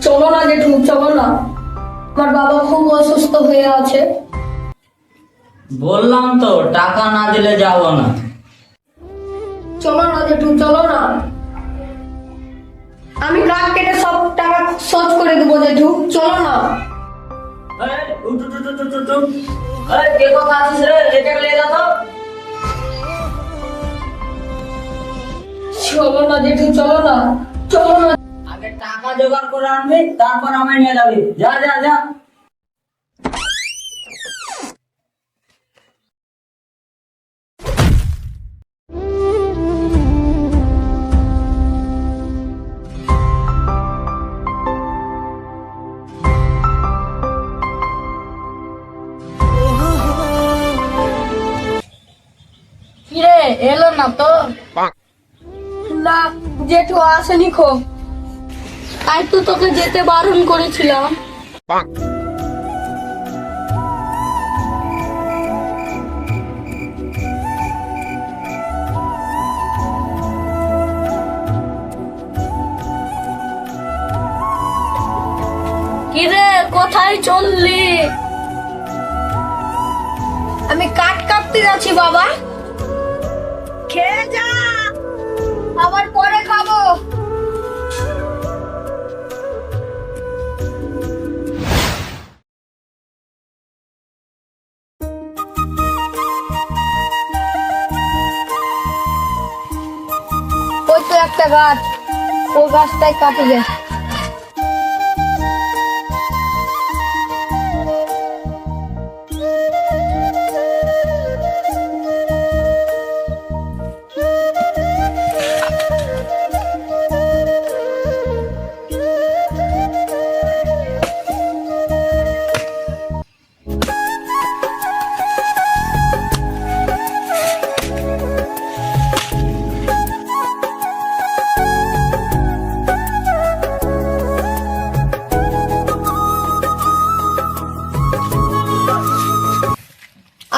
চলো না জেঠু, চলো না, আমার বাবা খুব অসুস্থ হয়ে আছে। বললাম তো টাকা না দিলে যাবো না। চলো না জেঠু, চলো না, আমি কার্ড কেটে সব টাকা শোধ করে দেবো জেঠু, চলো না। এই, উঠ, উঠ, উঠ, উঠ, উঠ, উঠ। এই, কে কোথা আছিস রে? এটাকে নিয়ে যা তো। চলো না জেঠু, চলো না, চলো না। আগে টাকা জোগাড় করে আনবি, তারপর আমায় নিয়ে যাবি। যা যা যা। কিরে এলো না তো? না জেঠু আসেনি খো, তাই তো তোকে যেতে বারণ করেছিলাম। কিরে কোথায় চললি? আমি কাট কাটতে যাচ্ছি বাবা। খেয়ে যা, আবার পরে খাবো। ওই তো একটা গাছ, ওই গাছটাই কাটি যায়।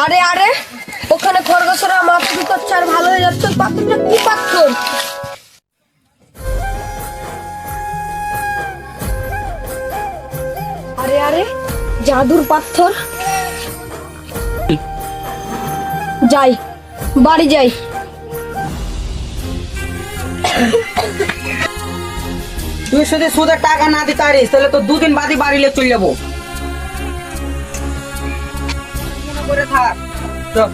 আরে আরে, ওখানে খরগোশেরা মাছ করছে আর ভালো হয়ে যাচ্ছে। ওই পাথরটা কি পাথর? আরে আরে, জাদুর পাথর। যাই, বাড়ি যাই। তুই যদি সুদের টাকা না দিতে পারিস তাহলে তো দুদিন বাদই বাড়িলে চলে যাবো। করে থাক। চল।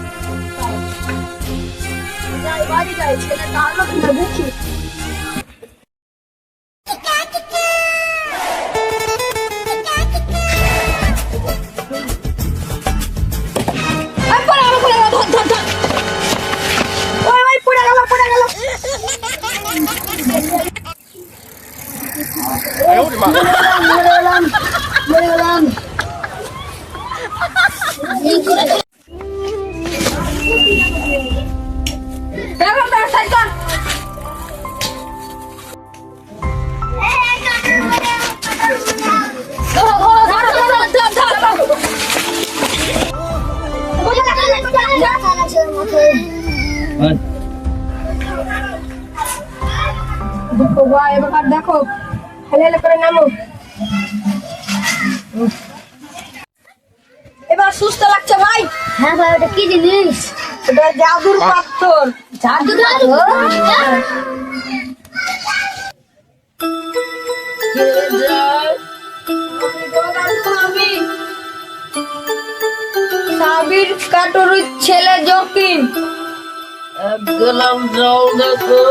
যাই, বাড়ি যাই। ছেলেটা আলো কিনা দেখি। দেখো ভাই, এবার দেখো, হেলে হেলে করে নামো। এবার সুস্থ লাগছে ভাই? হ্যাঁ ভাই, ওটা কি জিনিস? এটা জাদুর পাথর। জাদুর পাথর? সাবির কাটুরির ছেলে জকিন। এক গ্লাস জল দেখো।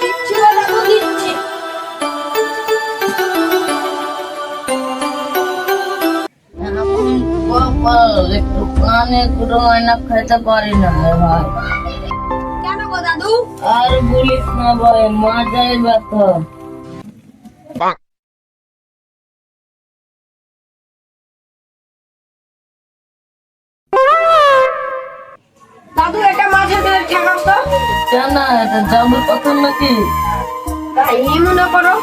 দিচ্ছি বাবু, দিচ্ছি। এখন কপাল, একটু কানে কুটো ময়না খাইতে পারি না রে ভাই। কেন গো দাদু? আর বলিস না ভাই, মাজায় ব্যথা। দাদু এটা মাঝে ধরে ঠেকাও তো। কেন, এটা জাদুর পাথর নাকি? তাই মনে করো।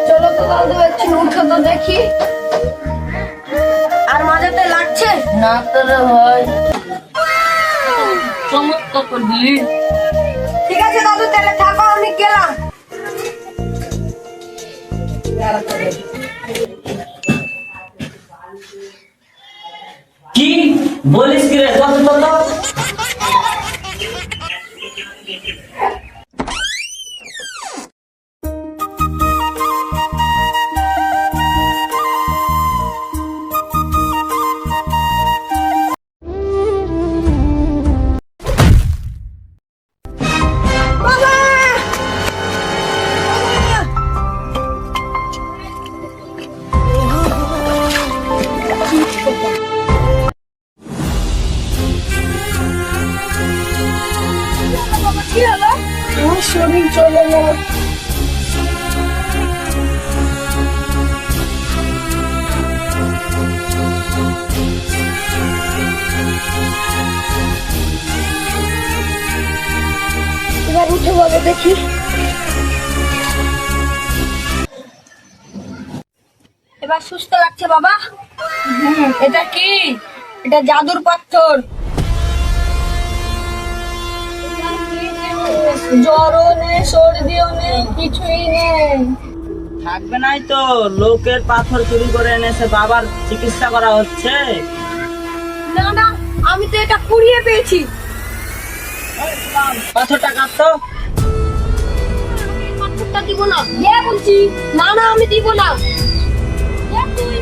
চলো তো দাদু, একটু উঠো তো দেখি। আর মাঝেতে লাগছে? না তো রে ভাই, চমৎকার করে দিলি। ঠিক আছে দাদু, তাহলে থাকো, আমি গেলাম। কি বলিস কি রে? কত কত কি হলো? আমার শরীর চলে গেল। এবার উঠে বলো দেখি। এবার সুস্থ লাগছে বাবা? এটা কি? এটা জাদুর পাথর। জ্বরও নেই, সর্দিও নেই, কিছুই নেই। থাকবে নাই তো, লোকের পাথর চুরি করে এনেছে, বাবার চিকিৎসা করা হচ্ছে। না না, আমি তো এটা কুড়িয়ে পেয়েছি। পাথরটা কাটতো। পাথরটা দিব না, দে বলছি। না না, আমি দিব না। দে তুই।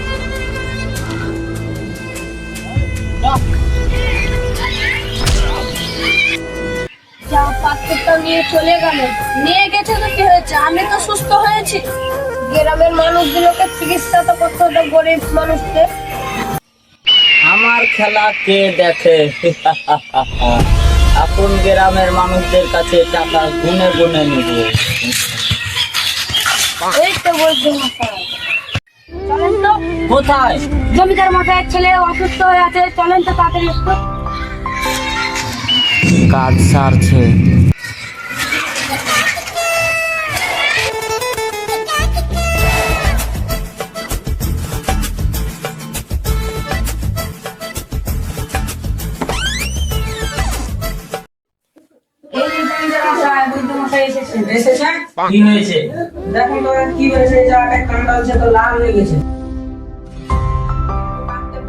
যা, পাথরটা নিয়ে চলে গেল। নিয়ে গেছে তো কি হয়েছে? আমি তো সুস্থ হয়েছি। গ্রামের মানুষগুলোকে চিকিৎসা তো করতে হতো, গরিব মানুষদের। আমার খেলা কে দেখে? এখন গ্রামের মানুষদের কাছে টাকা গুনে গুনে নিব। এই তো বলছি মশাই। চলেন তো। কোথায়? জমিদার মশাইয়ের ছেলে অসুস্থ হয়ে আছে, চলেন তো তাড়াতাড়ি একটু। কাজ সারছে। এসেছেন? কি হয়েছে? দেখুন তো কি হয়েছে, এই জায়গাটায় কামড়া হচ্ছে তো লাল হয়ে গেছে। ডাক্তার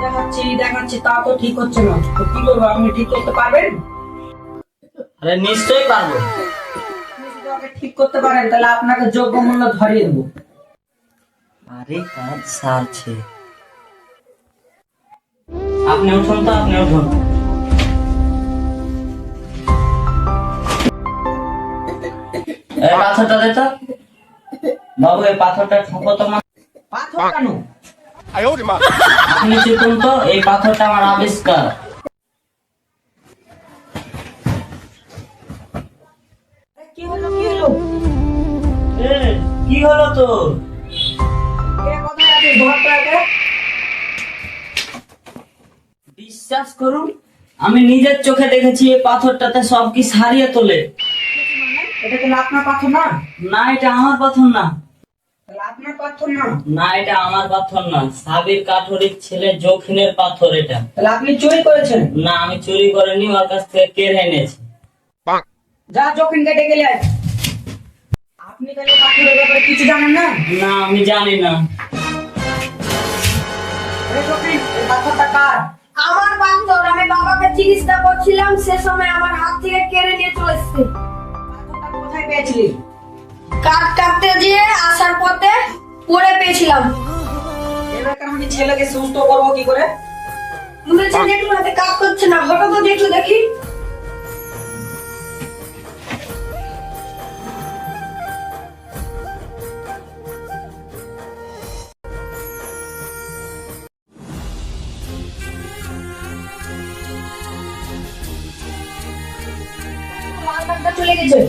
দেখাচ্ছি তা তো ঠিক হচ্ছে না। তো কি করবো, আপনি ঠিক করতে পারবেন? আরে নিশ্চয়ই পারবো। যদি ওকে ঠিক করতে পারেন তাহলে আপনাকে যোগ্য মূল্য ধরিয়ে দেবো। আরে কাজ সারছে। আপনি উঠুন তো, আপনি উঠুন। এই পাথরটা দে তো। বাবু, এই পাথরটা ঠুকো তো। পাথর কেন? আপনি চুকুন তো, এই পাথরটা আমার আবিষ্কার। কি হলো কি হলো? কি হলো তোর? কোথায় আছিস? ঘরটা আগে বিশ্বাস করুন, আমি নিজের চোখে দেখেছি এই পাথরটাতে সব কি সারিয়ে তোলে। এটা কি আপনার পাথর না? না, এটা আমার পাথর না। আপনার পাথর না? না, এটা আমার পাথর না। সাবির কাঠুরির ছেলে জখিনের পাথর এটা। তাহলে আপনি চুরি করেছেন? না, আমি চুরি করিনি, ওর কাছ থেকে কেড়ে এনেছি। যা, জখিন কেটে গেলে। আপনি তাহলে পাথরের ব্যাপারে কিছু জানেন না? না, আমি জানি না। জখিন, এই পাথরটা কার? আমার পাথর। আমি বাবাকে চিকিৎসা করছিলাম, সে সময় আমার হাত থেকে কেড়ে নিয়ে চলে এসেছে। পাথরটা কোথায় পেয়েছিলি? কাট কাটতে গিয়ে আসার পথে পড়ে পেয়েছিলাম। এবার আমি ছেলেকে সুস্থ করবো কি করে? মনে হচ্ছে যে একটু হাতে কাজ করছে না, হঠাৎ করে একটু দেখি। লাল দাগটা চলে গেছে।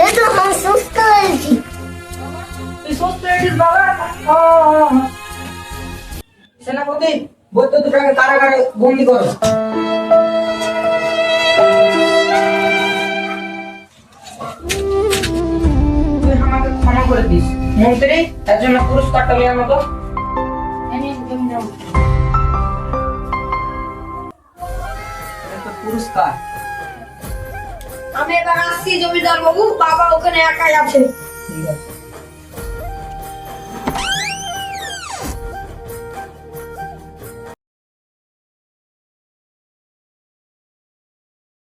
এই তো আমি সুস্থ হয়েছি। তুই সুস্থ হয়েছিস বাবা? সেনাপতি, বৌদ্ধ দুটাকে কারাগারে বন্দি করো। তুই আমাকে ক্ষমা করে দিস। মন্ত্রী, তার জন্য পুরস্কারটা নিয়ে আনো তো। এটা তো পুরস্কার। আমি এবার আসছি জমিদার বাবু, বাবা ওখানে একাই আছে। ঠিক আছে।